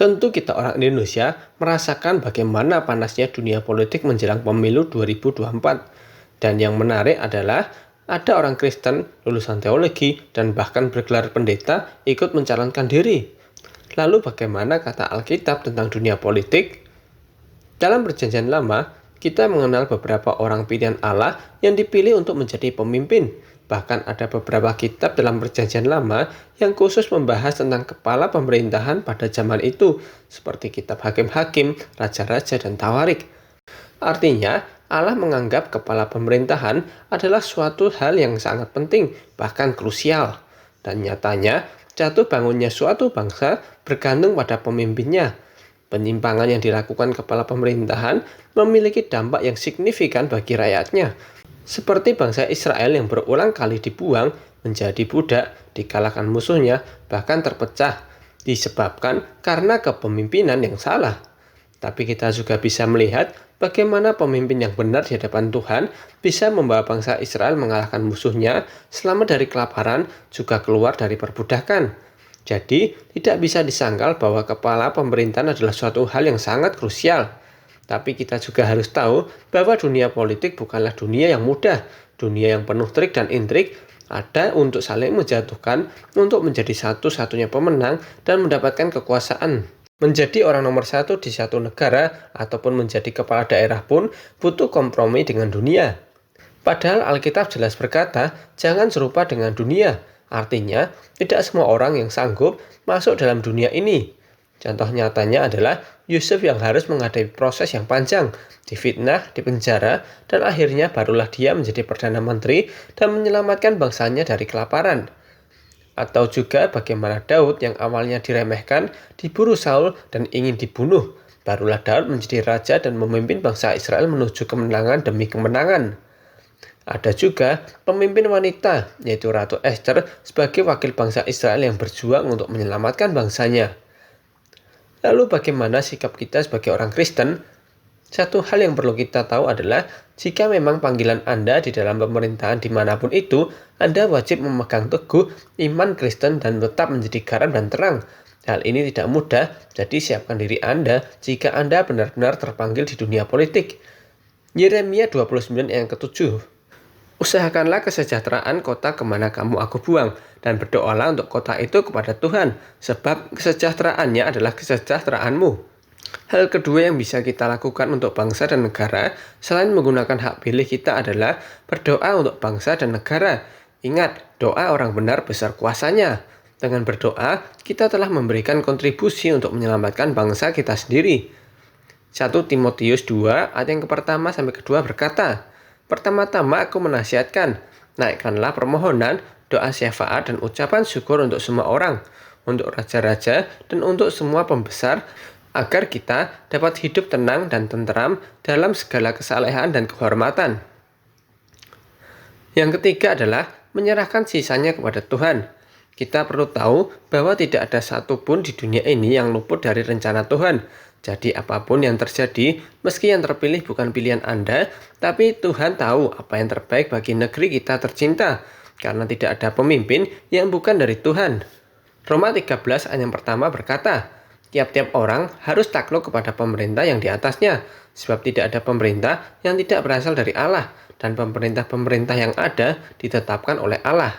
Tentu kita orang Indonesia merasakan bagaimana panasnya dunia politik menjelang pemilu 2024. Dan yang menarik adalah ada orang Kristen, lulusan teologi, dan bahkan bergelar pendeta ikut mencalonkan diri. Lalu bagaimana kata Alkitab tentang dunia politik? Dalam Perjanjian Lama, kita mengenal beberapa orang pilihan Allah yang dipilih untuk menjadi pemimpin. Bahkan ada beberapa kitab dalam Perjanjian Lama yang khusus membahas tentang kepala pemerintahan pada zaman itu, seperti kitab Hakim-Hakim, Raja-Raja, dan Tawarik. Artinya, Allah menganggap kepala pemerintahan adalah suatu hal yang sangat penting, bahkan krusial. Dan nyatanya, jatuh bangunnya suatu bangsa bergantung pada pemimpinnya. Penyimpangan yang dilakukan kepala pemerintahan memiliki dampak yang signifikan bagi rakyatnya. Seperti bangsa Israel yang berulang kali dibuang menjadi budak, dikalahkan musuhnya, bahkan terpecah, disebabkan karena kepemimpinan yang salah. Tapi kita juga bisa melihat bagaimana pemimpin yang benar di hadapan Tuhan bisa membawa bangsa Israel mengalahkan musuhnya, selamat dari kelaparan, juga keluar dari perbudakan. Jadi, tidak bisa disangkal bahwa kepala pemerintahan adalah suatu hal yang sangat krusial. Tapi kita juga harus tahu bahwa dunia politik bukanlah dunia yang mudah. Dunia yang penuh trik dan intrik, ada untuk saling menjatuhkan, untuk menjadi satu-satunya pemenang dan mendapatkan kekuasaan. Menjadi orang nomor satu di satu negara ataupun menjadi kepala daerah pun butuh kompromi dengan dunia. Padahal Alkitab jelas berkata, jangan serupa dengan dunia. Artinya, tidak semua orang yang sanggup masuk dalam dunia ini. Contoh nyatanya adalah Yusuf yang harus menghadapi proses yang panjang, difitnah, dipenjara, dan akhirnya barulah dia menjadi Perdana Menteri dan menyelamatkan bangsanya dari kelaparan. Atau juga bagaimana Daud yang awalnya diremehkan, diburu Saul, dan ingin dibunuh. Barulah Daud menjadi raja dan memimpin bangsa Israel menuju kemenangan demi kemenangan. Ada juga pemimpin wanita, yaitu Ratu Esther sebagai wakil bangsa Israel yang berjuang untuk menyelamatkan bangsanya. Lalu bagaimana sikap kita sebagai orang Kristen? Satu hal yang perlu kita tahu adalah jika memang panggilan Anda di dalam pemerintahan dimanapun itu, Anda wajib memegang teguh iman Kristen dan tetap menjadi garam dan terang. Hal ini tidak mudah, jadi siapkan diri Anda jika Anda benar-benar terpanggil di dunia politik. Yeremia 29 ayat ke-7. Usahakanlah kesejahteraan kota kemana kamu aku buang, dan berdoalah untuk kota itu kepada Tuhan, sebab kesejahteraannya adalah kesejahteraanmu. Hal kedua yang bisa kita lakukan untuk bangsa dan negara, selain menggunakan hak pilih kita adalah berdoa untuk bangsa dan negara. Ingat, doa orang benar besar kuasanya. Dengan berdoa, kita telah memberikan kontribusi untuk menyelamatkan bangsa kita sendiri. 1 Timotius 2 ayat yang pertama sampai kedua berkata, pertama-tama aku menasihatkan, naikkanlah permohonan, doa syafaat dan ucapan syukur untuk semua orang, untuk raja-raja dan untuk semua pembesar, agar kita dapat hidup tenang dan tenteram dalam segala kesalehan dan kehormatan. Yang ketiga adalah menyerahkan sisanya kepada Tuhan. Kita perlu tahu bahwa tidak ada satupun di dunia ini yang luput dari rencana Tuhan. Jadi apapun yang terjadi, meski yang terpilih bukan pilihan Anda, tapi Tuhan tahu apa yang terbaik bagi negeri kita tercinta, karena tidak ada pemimpin yang bukan dari Tuhan. Roma 13 ayat yang pertama berkata, tiap-tiap orang harus takluk kepada pemerintah yang di atasnya, sebab tidak ada pemerintah yang tidak berasal dari Allah, dan pemerintah-pemerintah yang ada ditetapkan oleh Allah.